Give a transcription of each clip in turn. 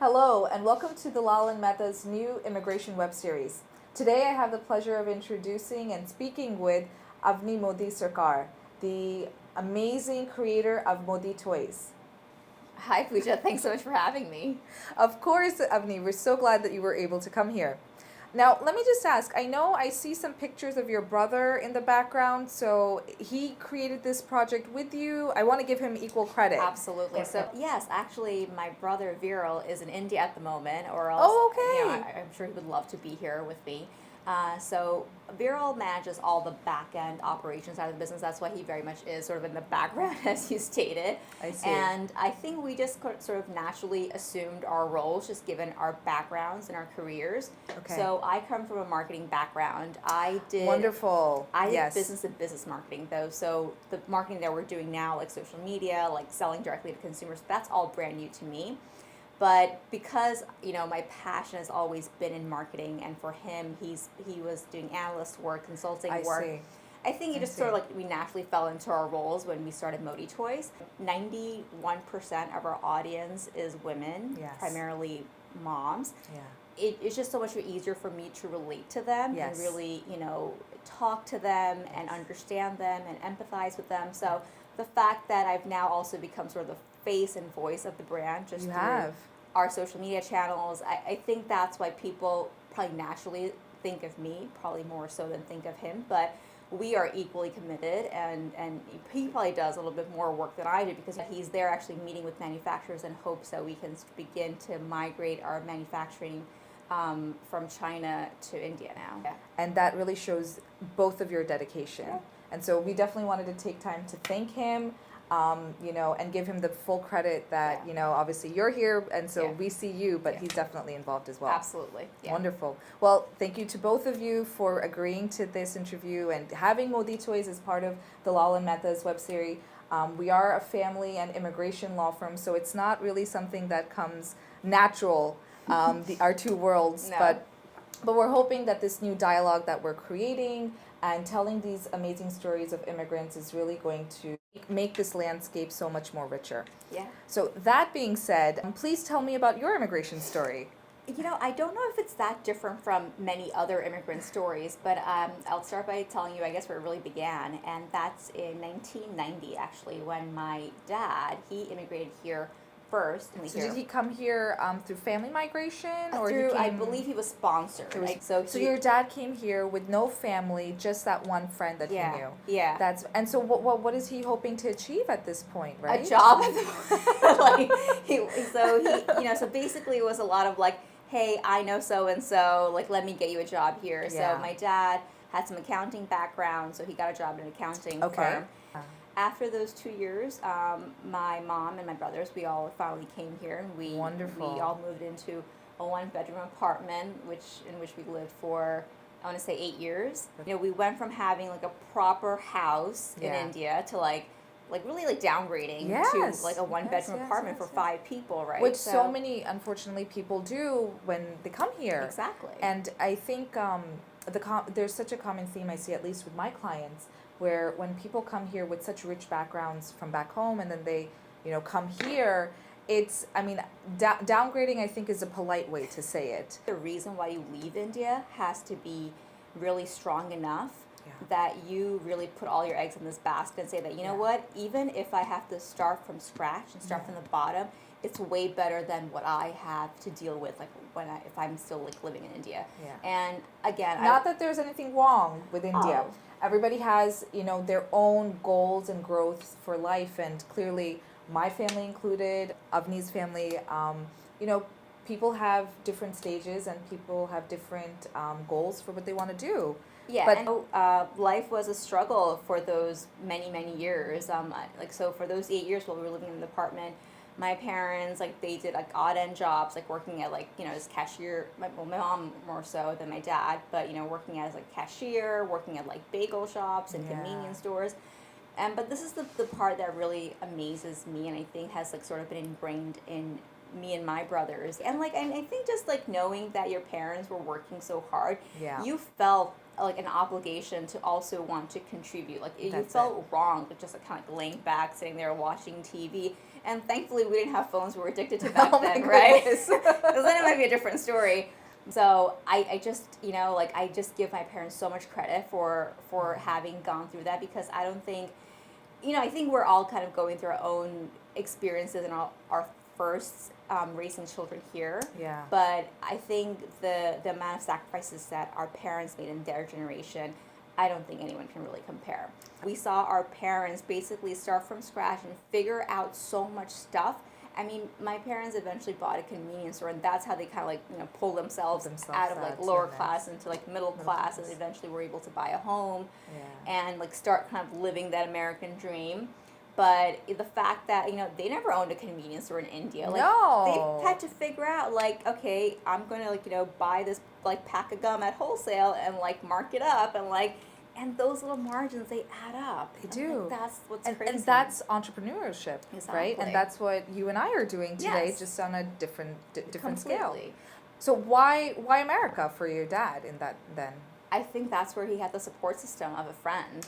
Hello, and welcome to Dalal and Mehta's new immigration web series. Today I have the pleasure of introducing and speaking with Avani Modi Sarkar, the amazing creator of Modi Toys. Hi, Pooja. Thanks so much for having me. Of course, Avni, we're so glad that you were able to come here. Now, let me just ask, I know I see some pictures of your brother in the background, so he created this project with you. I want to give him equal credit. Absolutely. So, yes, actually, my brother Viral is in India at the moment, or else, Oh, okay. I'm sure he would love to be here with me. So, Viral manages all the back end operations side of the business. That's why he very much is sort of in the background, as you stated. I see. And I think we just sort of naturally assumed our roles, just given our backgrounds and our careers. Okay. So, I come from a marketing background. Wonderful. I did Yes. business and business marketing though, so the marketing that we're doing now, like social media, like selling directly to consumers, that's all brand new to me. But because my passion has always been in marketing, and for him, he was doing analyst work, consulting I work. see. I think it I just see. sort of like we naturally fell into our roles when we started Modi Toys. 91% of our audience is women, Yes. primarily moms. Yeah. It's just so much easier for me to relate to them Yes. and really, talk to them and understand them and empathize with them. So the fact that I've now also become sort of the face and voice of the brand just You through have. our social media channels, I think that's why people probably naturally think of me, probably more so than think of him. But we are equally committed, and he probably does a little bit more work than I do because he's there actually meeting with manufacturers in hopes that we can begin to migrate our manufacturing from China to India now. Yeah. And that really shows both of your dedication. Yeah. And so we definitely wanted to take time to thank him, and give him the full credit that, Yeah. obviously you're here, and so Yeah. we see you, but Yeah. he's definitely involved as well. Absolutely. Yeah. Wonderful. Well, thank you to both of you for agreeing to this interview and having Modi Toys as part of Dalal and Mehta's web series. We are a family and immigration law firm, so it's not really something that comes natural, our two worlds. No. But we're hoping that this new dialogue that we're creating and telling these amazing stories of immigrants is really going to make this landscape so much more richer. Yeah. So that being said, please tell me about your immigration story. I don't know if it's that different from many other immigrant stories, but I'll start by telling you, I guess, where it really began, and that's in 1990, actually, when my dad, he immigrated here first. So did he come here through family migration, or through, he I came, believe he was sponsored. Right? So your dad came here with no family, just that one friend that Yeah, he knew. yeah. And so what is he hoping to achieve at this point, right? A job at the so basically it was a lot of like, hey, I know so and so, like let me get you a job here. Yeah. So my dad had some accounting background, so he got a job in an accounting Okay. firm. After those 2 years, my mom and my brothers, we all finally came here, and we Wonderful. all moved into a one-bedroom apartment, in which we lived for, I want to say, 8 years. We went from having like a proper house in Yeah. India to like really like downgrading Yes. to like a one-bedroom apartment for 5 people, right? Which so many, unfortunately, people do when they come here. Exactly. And I think there's such a common theme I see, at least with my clients, where when people come here with such rich backgrounds from back home and then they, come here, it's, downgrading, I think, is a polite way to say it. The reason why you leave India has to be really strong enough Yeah. that you really put all your eggs in this basket and say that, Yeah. what, even if I have to start from scratch and start from the bottom, it's way better than what I have to deal with, like if I'm still like living in India. Yeah. And again, Not that there's anything wrong with India. Oh. Everybody has, their own goals and growth for life, and clearly my family included, Avni's family, people have different stages and people have different goals for what they want to do. Yeah, But- and life was a struggle for those many years. So for those 8 years while we were living in an apartment, my parents, they did odd end jobs, working at as cashier. My mom more so than my dad, but working as cashier, working at bagel shops and Yeah. convenience stores. But this is the part that really amazes me, and I think has sort of been ingrained in me and my brothers. And I think just knowing that your parents were working so hard, Yeah. you felt an obligation to also want to contribute. You That's felt wrong, just kind of laying back, sitting there watching TV. And thankfully, we didn't have phones we were addicted to back Oh my then, right? goodness. Because then it might be a different story. So I just, like I just give my parents so much credit for having gone through that, because I don't think, I think we're all kind of going through our own experiences and our first raising children here. Yeah. But I think the amount of sacrifices that our parents made in their generation, I don't think anyone can really compare. We saw our parents basically start from scratch and figure out so much stuff. I mean, my parents eventually bought a convenience store, and that's how they kind of like, pull themselves out of like lower class into like middle class, and eventually were able to buy a home and like start kind of living that American dream. But the fact that, they never owned a convenience store in India. Like, No. they had to figure out, like, okay, I'm going to, like, buy this, like, pack of gum at wholesale and, like, mark it up and, like, and those little margins, they add up. They do. That's what's crazy. And that's entrepreneurship, right? And that's what you and I are doing today, just on a different scale. So why America for your dad in that then? I think that's where he had the support system of a friend.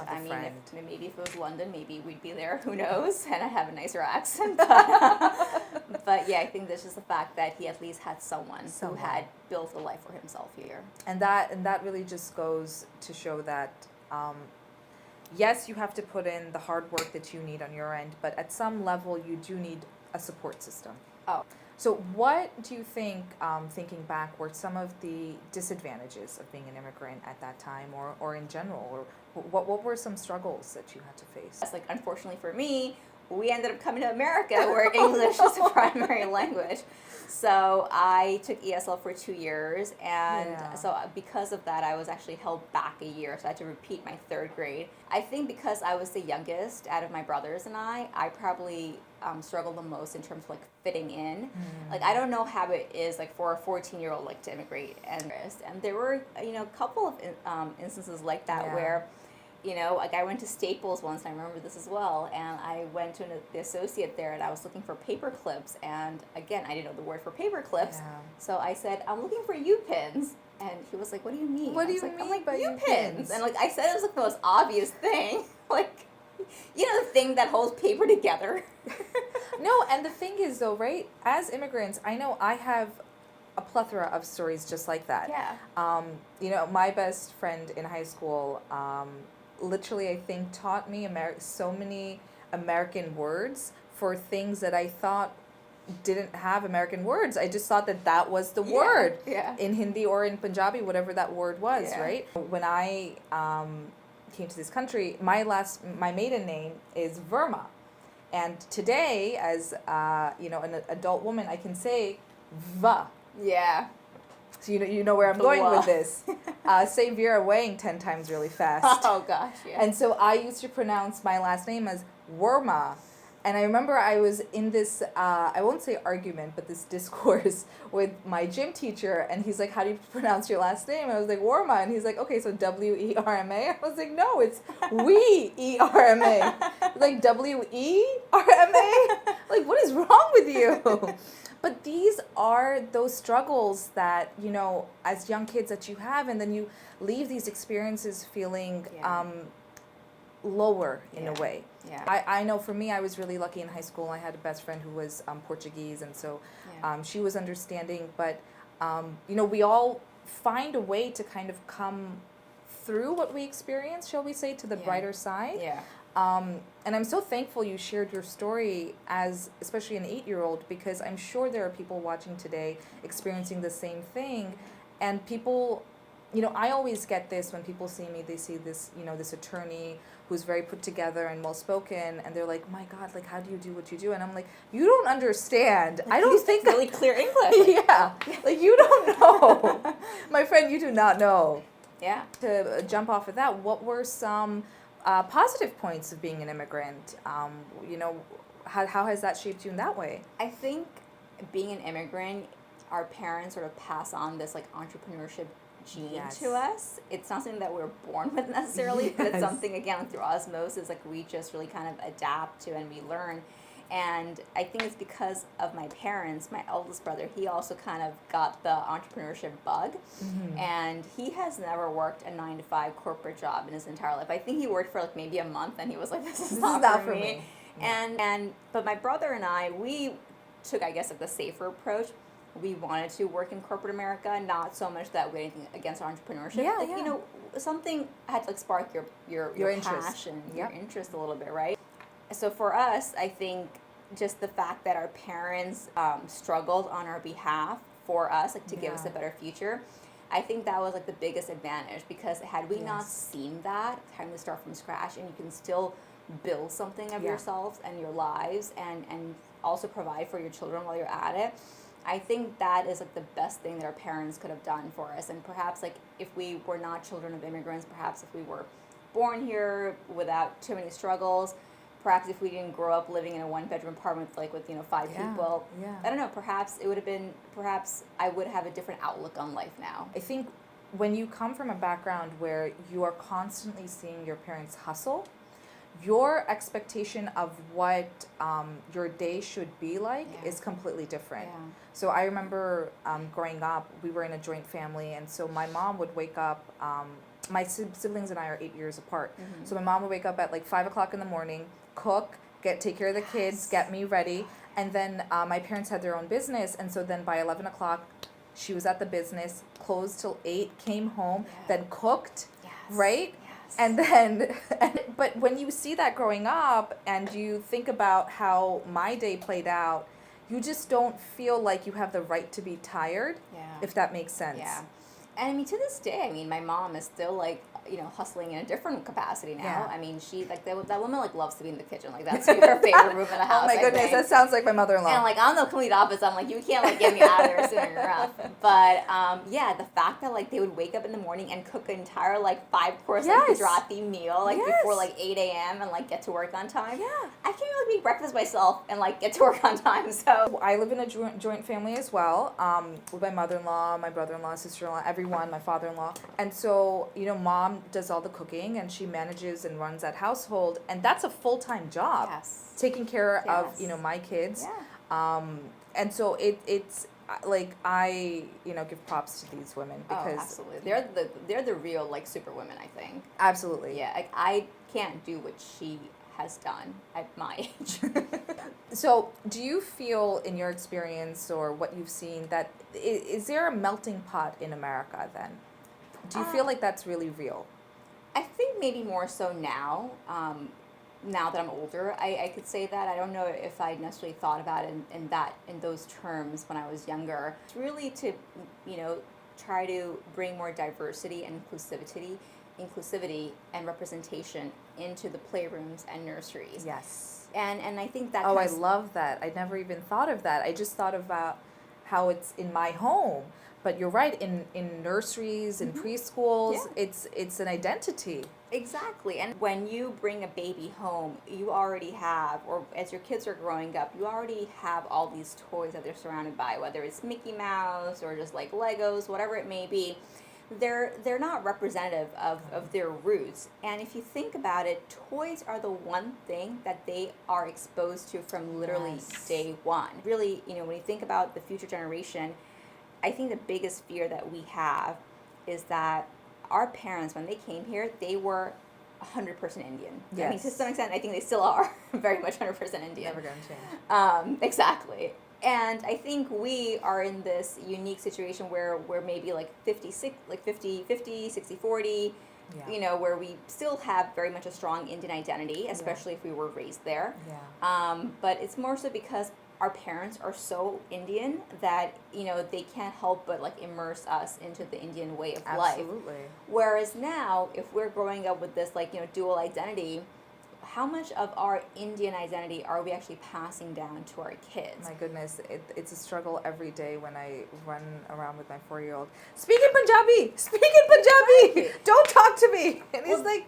Maybe if it was London, maybe we'd be there. Who knows? And I have a nicer accent. But yeah, I think this is the fact that he at least had someone who had built a life for himself here. And that really just goes to show that, yes, you have to put in the hard work that you need on your end, but at some level you do need a support system. Oh. So what do you think, thinking back, were some of the disadvantages of being an immigrant at that time, or in general, or what were some struggles that you had to face? That's like, unfortunately for me, we ended up coming to America where English is a primary language. So I took ESL for 2 years, and so because of that, I was actually held back a year, so I had to repeat my 3rd grade. I think because I was the youngest out of my brothers and I probably struggled the most in terms of like fitting in. Like, I don't know how it is like for a 14-year-old like to immigrate, and there were a couple of instances like that where like I went to Staples once, and I remember this as well, and I went to the associate there, and I was looking for paper clips, and again, I didn't know the word for paper clips, so I said, I'm looking for U-pins, and he was like, what do you mean? What do you mean I'm like, by U-pins? And like I said, it was like the most obvious thing, like, the thing that holds paper together. No, and the thing is though, right, as immigrants, I know I have a plethora of stories just like that. Yeah. My best friend in high school, literally, I think, taught me so many American words for things that I thought didn't have American words. I just thought that was the word in Hindi or in Punjabi, whatever that word was, right? When I came to this country, my maiden name is Verma. And today, as an adult woman, I can say Va. Yeah. So you know where I'm going with this. Say Vera weighing 10 times really fast. Oh gosh, yeah. And so I used to pronounce my last name as Worma. And I remember I was in this, I won't say argument, but this discourse with my gym teacher, and he's like, how do you pronounce your last name? I was like, Worma. And he's like, okay, so W-E-R-M-A? I was like, no, it's we-E-R-M-A. Like, W-E-R-M-A? Like, what is wrong with you? But these are those struggles that, as young kids that you have, and then you leave these experiences feeling lower in a way. Yeah. I know for me, I was really lucky in high school. I had a best friend who was Portuguese, and so she was understanding. But, we all find a way to kind of come through what we experience, shall we say, to the brighter side. Yeah. And I'm so thankful you shared your story as, especially an 8-year-old, because I'm sure there are people watching today experiencing the same thing. And people, I always get this when people see me, they see this, this attorney who's very put together and well-spoken, and they're like, my God, like, how do you do what you do? And I'm like, you don't understand. Like, I don't think really clear English. Like, you don't know. My friend, you do not know. Yeah. To jump off of that, what were some positive points of being an immigrant? How has that shaped you in that way? I think being an immigrant, our parents sort of pass on this like entrepreneurship gene to us. It's not something that we're born with necessarily, but it's something, again, through osmosis, like we just really kind of adapt to and we learn. And I think it's because of my parents. My eldest brother, he also kind of got the entrepreneurship bug. And he has never worked a 9-to-5 corporate job in his entire life. I think he worked for like maybe a month, and he was like, this is not for me. But my brother and I, we took, I guess, like the safer approach. We wanted to work in corporate America, not so much that we had anything against entrepreneurship. Yeah, like, yeah. you know, something had to like spark your interest. passion, Yep. your interest a little bit, right? So for us, I think just the fact that our parents struggled on our behalf for us, like to give us a Yeah. better future, I think that was like the biggest advantage, because had we not Yes. seen that, having to start from scratch, and you can still build something of Yeah. yourselves and your lives, and also provide for your children while you're at it. I think that is like the best thing that our parents could have done for us. And perhaps like if we were not children of immigrants, perhaps if we were born here without too many struggles, perhaps if we didn't grow up living in a one-bedroom apartment like with 5 Yeah, people, yeah. I don't know, perhaps it would have been, perhaps I would have a different outlook on life now. I think when you come from a background where you are constantly seeing your parents hustle, your expectation of what your day should be like Yeah. is completely different. Yeah. So I remember growing up, we were in a joint family, and so my mom would wake up. My siblings and I are 8 years apart. Mhm. So my mom would wake up at like 5 o'clock in the morning, cook, take care of the kids, Yes. get me ready, and then my parents had their own business, and so then by 11 o'clock, she was at the business, closed till 8, came home, Yeah. then cooked, Yes. right? Yes. And then, but when you see that growing up and you think about how my day played out, you just don't feel like you have the right to be tired, Yeah. if that makes sense. Yeah. And I mean, to this day, I mean, my mom is still like, hustling in a different capacity now. Yeah. I mean, she, like, that woman, like, loves to be in the kitchen. Like, that's her favorite room in the house. Oh my I goodness, think. that sounds like my mother-in-law. And, like, I'm the complete opposite. I'm like, you can't, like, get me out of there soon enough. But, yeah, the fact that, like, they would wake up in the morning and cook an entire, like, 5-course, like, Yes. Gujarati meal, like, Yes. before, like, 8 a.m. and, like, get to work on time. Yeah. I can't really make breakfast myself and, like, get to work on time, so. I live in a joint family as well, with my mother-in-law, my brother-in-law, sister-in-law, everyone, my father-in-law. And so, mom does all the cooking and she manages and runs that household, and that's a full-time job. Yes. Taking care Yes. of, my kids. Yeah. And so it's like I, give props to these women Oh, because absolutely. They're the real, like, super women, I think. absolutely. Yeah, like, I can't do what she has done at my age. So, do you feel, in your experience or what you've seen, that is there a melting pot in America then? Do you feel like that's really real? I think maybe more so now. Now that I'm older, I could say that. I don't know if I necessarily thought about it in those terms when I was younger. It's really to, try to bring more diversity and inclusivity and representation into the playrooms and nurseries. Yes. And I think that Oh, I comes- love that. I never even thought of that. I just thought about how it's in my home. But you're right, in nurseries, in preschools, Yeah. it's an identity. Exactly. And when you bring a baby home, you already have, or as your kids are growing up, you already have all these toys that they're surrounded by, whether it's Mickey Mouse or just like Legos, whatever it may be. They're not representative of their roots. And if you think about it, toys are the one thing that they are exposed to from literally Yes. day one. Really, when you think about the future generation, I think the biggest fear that we have is that our parents, when they came here, they were 100% Indian. I mean, to Yes. some extent, I think they still are very much 100% Indian. Never gonna change. Exactly. And I think we are in this unique situation where we're maybe like 50, 60-40, Yeah. where we still have very much a strong Indian identity, especially if we were raised there. Yeah. But it's more so because our parents are so Indian that, they can't help but like immerse us into the Indian way of life. Absolutely. Whereas now, if we're growing up with this like, dual identity, how much of our Indian identity are we actually passing down to our kids? My goodness, it's a struggle every day when I run around with my 4-year-old. Speak in Punjabi! Speak in Punjabi! Don't talk to me! And he's like,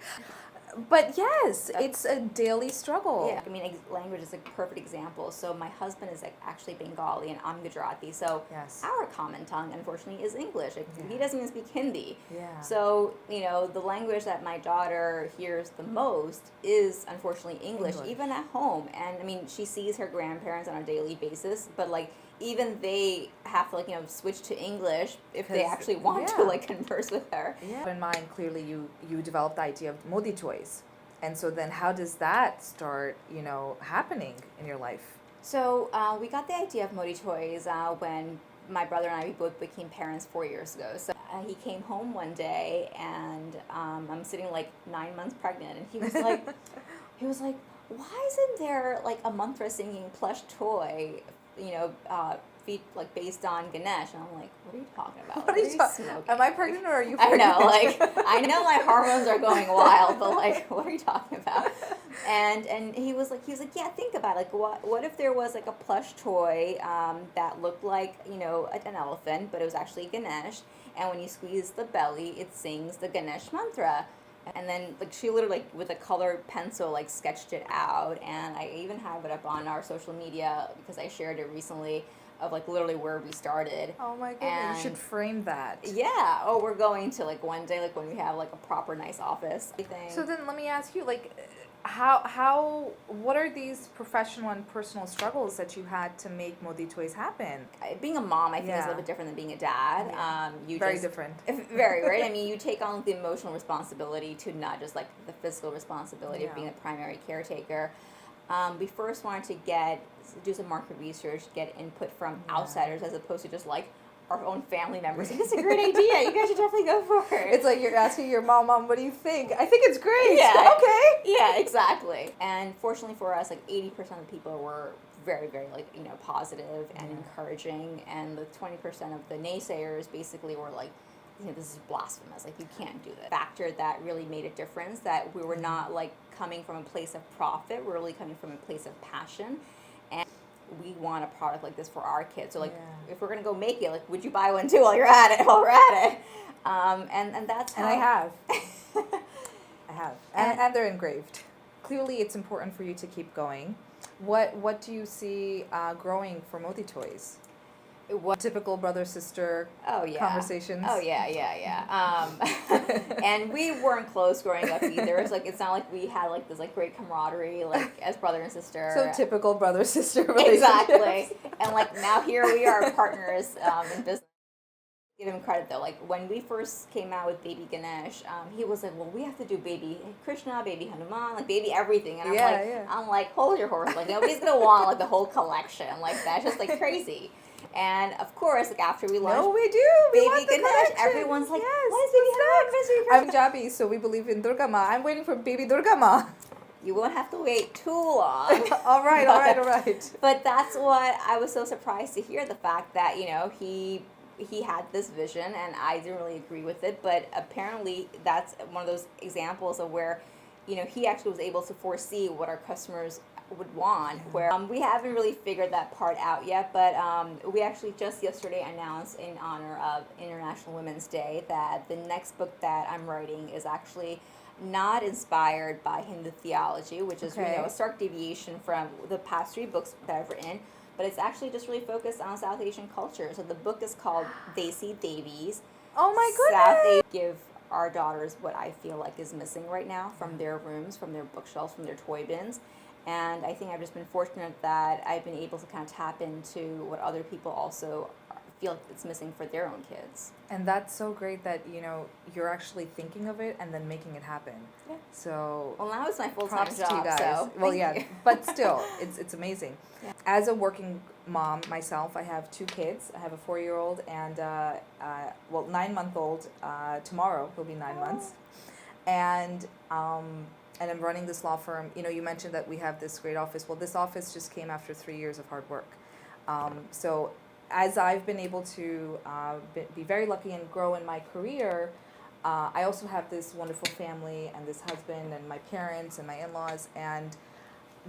but yes, it's a daily struggle. Yeah, I mean, language is a perfect example. So my husband is like actually Bengali and I'm Gujarati. So Yes. our common tongue, unfortunately, is English. Like, Yeah. He doesn't even speak Hindi. Yeah. So, the language that my daughter hears the most is unfortunately English, even at home. And I mean, she sees her grandparents on a daily basis, but like, even they have to like, switch to English if they 'Cause- actually want to yeah. like converse with her. Yeah. In mind, clearly you developed the idea of Modi toys. And so then how does that start, happening in your life? So we got the idea of Modi Toys when my brother and I, we both became parents 4 years ago. So he came home one day, and I'm sitting like 9 months pregnant, and he was like, why isn't there like a mantra singing plush toy, like based on Ganesh? And I'm like, what are you talking about? What are you talking? Am I pregnant or are you I pregnant? know, I know my hormones are going wild, but like, what are you talking about? And he was like, yeah, think about it. Like, what if there was like a plush toy that looked like, an elephant, but it was actually Ganesh, and when you squeeze the belly, it sings the Ganesh mantra. And then like she literally like with a colored pencil like sketched it out, and I even have it up on our social media because I shared it recently of like literally where we started. Oh my goodness, you should frame that. Yeah. Oh, we're going to like one day like when we have like a proper nice office thing. So then let me ask you, like, what are these professional and personal struggles that you had to make Modi Toys happen? Being a mom, I think, is a little bit different than being a dad. Very different. Very, right? I mean, you take on the emotional responsibility to not just like the physical responsibility of being the primary caretaker. We first wanted to do some market research, get input from outsiders as opposed to just like our own family members. It's a great idea. You guys should definitely go for it. It's like you're asking your mom, what do you think? I think it's great. Yeah. Okay. Yeah, exactly. And fortunately for us, like 80% of the people were very, very like, positive and encouraging. And the 20% of the naysayers basically were like, this is blasphemous. Like, you can't do this. Factor that really made a difference, that we were not like coming from a place of profit. We're really coming from a place of passion. And we want a product like this for our kids. So like, if we're gonna go make it, like, would you buy one too while we're at it? And that's how. And I have. I have. And they're engraved. Clearly, it's important for you to keep going. What do you see growing for Modi Toys? What typical brother-sister conversations? Oh, yeah. And we weren't close growing up either. It's not like we had like this like great camaraderie like as brother and sister. So typical brother-sister relationships. Exactly. And like now here we are partners in business. Give him credit though. Like when we first came out with Baby Ganesh, he was like, "Well, we have to do Baby Krishna, Baby Hanuman, like Baby everything." And I'm like, "Hold your horse! Like nobody's gonna want like the whole collection. Like that's just like crazy." And of course, like after we launched, we do. Baby Ganesh, everyone's like, "What is Baby Hanuman?" I'm Punjabi, so we believe in Durga Ma. I'm waiting for Baby Durga Ma. You won't have to wait too long. All right. But that's what I was so surprised to hear, the fact that he had this vision, and I didn't really agree with it, but apparently that's one of those examples of where, he actually was able to foresee what our customers would want, where we haven't really figured that part out yet, but we actually just yesterday announced in honor of International Women's Day that the next book that I'm writing is actually not inspired by Hindu theology, which is a stark deviation from the past 3 books that I've written. But it's actually just really focused on South Asian culture. So the book is called Desi Devis. Oh my goodness! South Asian give our daughters what I feel like is missing right now from their rooms, from their bookshelves, from their toy bins. And I think I've just been fortunate that I've been able to kind of tap into what other people also feel like it's missing for their own kids. And that's so great that, you're actually thinking of it and then making it happen. Yeah. So, well, now it's my full-time props job, to you guys. so well, thank you. But still, it's amazing. Yeah. As a working mom myself, I have 2 kids. I have a 4-year-old and 9-month-old. Tomorrow he'll be 9 months, and I'm running this law firm. You mentioned that we have this great office. Well, this office just came after 3 years of hard work. So as I've been able to be very lucky and grow in my career, I also have this wonderful family and this husband and my parents and my in-laws, and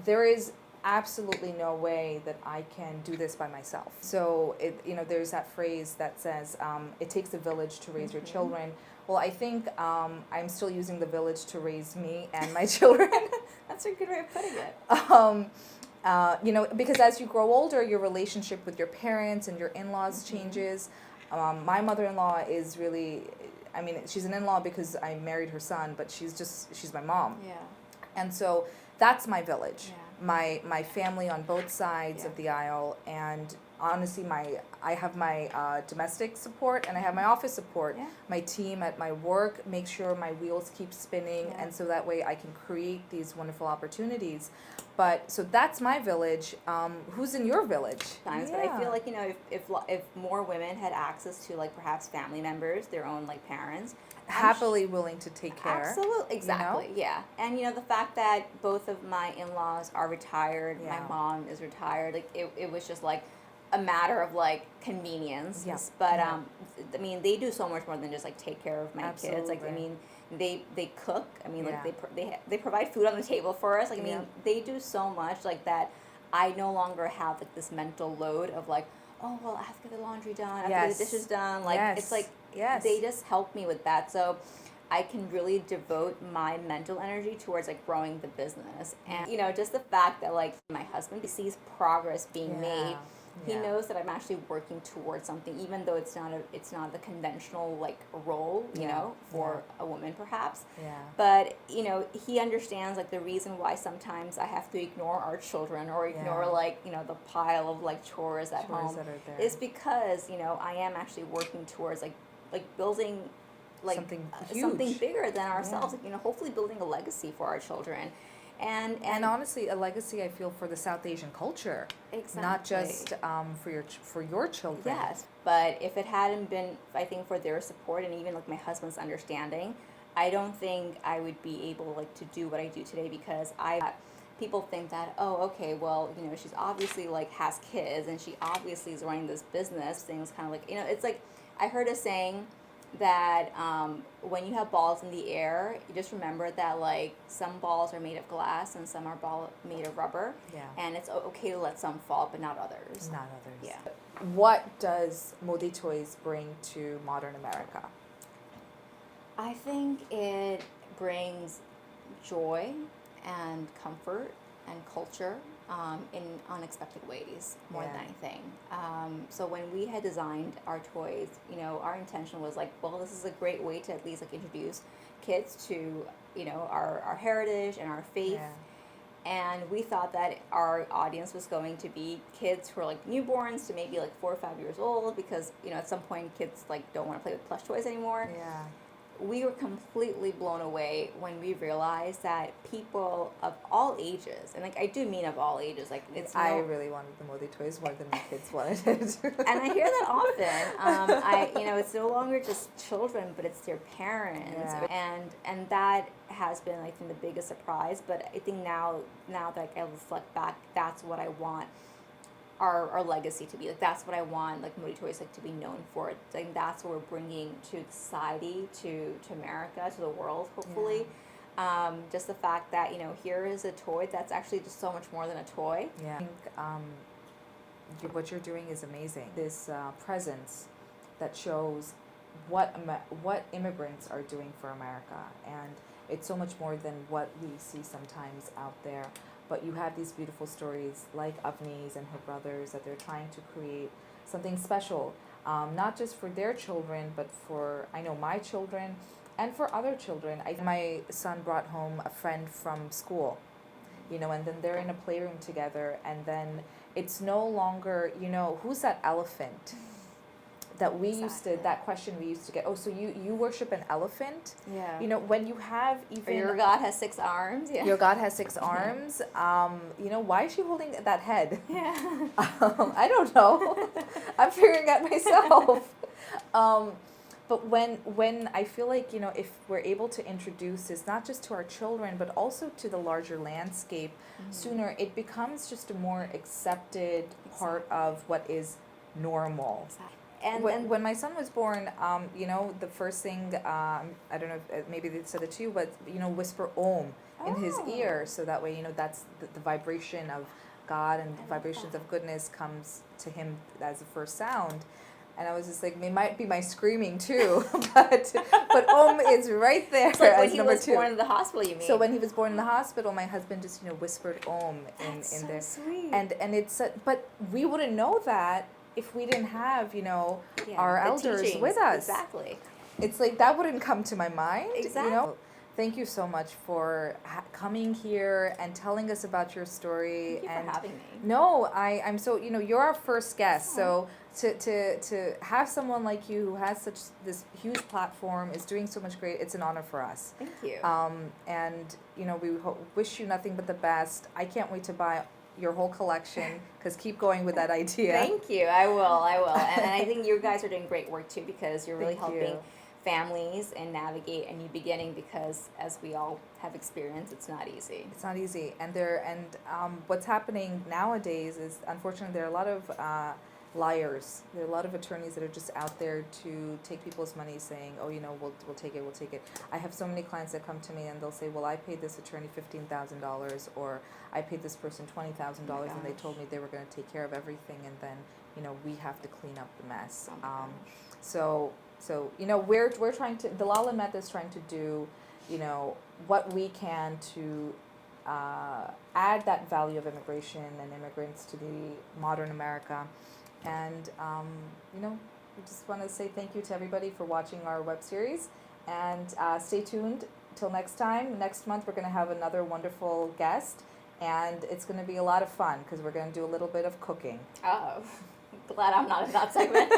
there is absolutely no way that I can do this by myself. So there's that phrase that says it takes a village to raise your children. Well, I think I'm still using the village to raise me and my children. That's a good way of putting it. Because as you grow older, your relationship with your parents and your in-laws changes. My mother-in-law is really, she's an in-law because I married her son, but she's my mom. Yeah. And so that's my village. Yeah. My family on both sides of the aisle, and honestly, I have my domestic support and I have my office support. Yeah. My team at my work make sure my wheels keep spinning, Yeah. and so that way I can create these wonderful opportunities. But so that's my village. Who's in your village? Times, but I feel like, you know, if more women had access to, like, perhaps family members, their own, like, parents, Happily willing to take care. absolutely, exactly, yeah. And, you know, the fact that both of my in-laws are retired, my Yeah. mom is retired, like, it was just like a matter of, like, convenience. Yeah. But Yeah. I mean, they do so much more than just, like, take care of my kids. Like, I Absolutely. mean, they cook. I mean, like, Yeah. they provide food on the table for us. Like, I mean, Yeah. they do so much, like, that I no longer have, like, this mental load of, like, oh, well, I have to get the laundry done, I have to get Yes. the dishes done. Like, Yes. it's like, Yes. they just help me with that. So I can really devote my mental energy towards, like, growing the business. And, you know, just the fact that, like, my husband sees progress being made. He Yeah. knows that I'm actually working towards something, even though it's not the conventional, like, role, you Yeah. know, for a woman perhaps. Yeah. But, you know, he understands, like, the reason why sometimes I have to ignore our children or ignore, Yeah. like, you know, the pile of, like, chores at Chores home that are there. is because, you know, I am actually working towards, like building, like, Something something huge. bigger than ourselves. Yeah. Like, you know, hopefully building a legacy for our children. And honestly, a legacy I feel for the South Asian culture, exactly. not just for your children. Yes, but if it hadn't been, I think, for their support and even, like, my husband's understanding, I don't think I would be able, like, to do what I do today, because people think that, oh, okay, well, you know, she's obviously, like, has kids and she obviously is running this business. Things kind of like, you know, it's like, I heard a saying that when you have balls in the air, you just remember that, like, some balls are made of glass and some are made of rubber. Yeah. And it's okay to let some fall, but not others. Not others. Yeah. What does Modi Toys bring to modern America? I think it brings joy and comfort and culture in unexpected ways more than Yeah. anything. So when we had designed our toys, you know, our intention was like, well, this is a great way to at least, like, introduce kids to, you know, our heritage and our faith. Yeah. And we thought that our audience was going to be kids who are, like, newborns to maybe, like, 4 or 5 years old, because, you know, at some point kids, like, don't want to play with plush toys anymore. Yeah. We were completely blown away when we realized that people of all ages, and, like, I do mean of all ages, like, it's I really wanted the Modi Toys more than my kids wanted it. and I hear that often. You know, it's no longer just children, but it's their parents, Yeah. and that has been, I think, the biggest surprise. But I think now that I reflect back, that's what I want our legacy to be. Like, that's what I want, like, Modi Toys, like, to be known for. Like, that's what we're bringing to society, to America, to the world, hopefully. Just the fact that, you know, here is a toy that's actually just so much more than a toy. Yeah. I think what you're doing is amazing. This presence that shows what immigrants are doing for America, and it's so much more than what we see sometimes out there. But you have these beautiful stories like Avani's and her brothers, that they're trying to create something special, not just for their children, but for, I know, my children and for other children. My son brought home a friend from school, you know, and then they're in a playroom together, and then it's no longer, you know, who's that elephant that we used to, that question we used to get, oh, so you worship an elephant? Yeah. You know, when you have Or even... your God has 6 arms. Yeah. Your God has 6 arms. You know, why is she holding that head? Yeah. I don't know. I'm figuring out myself. But when I feel like, you know, if we're able to introduce this not just to our children, but also to the larger landscape sooner, it becomes just a more accepted part of what is normal. Exactly. When my son was born, you know, the first thing, I don't know, if maybe they said it to you, but, you know, whisper Om in his ear, so that way, you know, that's the vibration of God, and vibrations of goodness comes to him as the first sound. And I was just like, it might be my screaming too, but Om is right there It's like as when he number was 2. born in the hospital, you mean? So when he was born in the hospital, my husband just, you know, whispered Om That's in so there. sweet. And it's, but we wouldn't know that if we didn't have, you know, our the elders teachings, with us. Exactly. It's like that wouldn't come to my mind. Exactly. You know, Thank you so much for coming here and telling us about your story. Thank you and for having me. No, I'm so, you're our first guest. So to have someone like you who has such this huge platform, is doing so much great, it's an honor for us. Thank you. And we wish you nothing but the best. I can't wait to buy your whole collection, because keep going with that idea. Thank you. I will. And I think you guys are doing great work too, because you're really Thank you. helping families and navigate a new beginning, because as we all have experienced, it's not easy. It's not easy, and what's happening nowadays is, unfortunately, there are a lot of liars. There are a lot of attorneys that are just out there to take people's money, saying, "Oh, we'll take it." I have so many clients that come to me and they'll say, "Well, I paid this attorney $15,000, or I paid this person $20,000, and they told me they were going to take care of everything, and then we have to clean up the mess." So we're trying to, the Lala Method is trying to do, what we can to add that value of immigration and immigrants to the modern America. And, we just want to say thank you to everybody for watching our web series, and stay tuned till next time. Next month, we're going to have another wonderful guest, and it's going to be a lot of fun, because we're going to do a little bit of cooking. Oh, glad I'm not in that segment.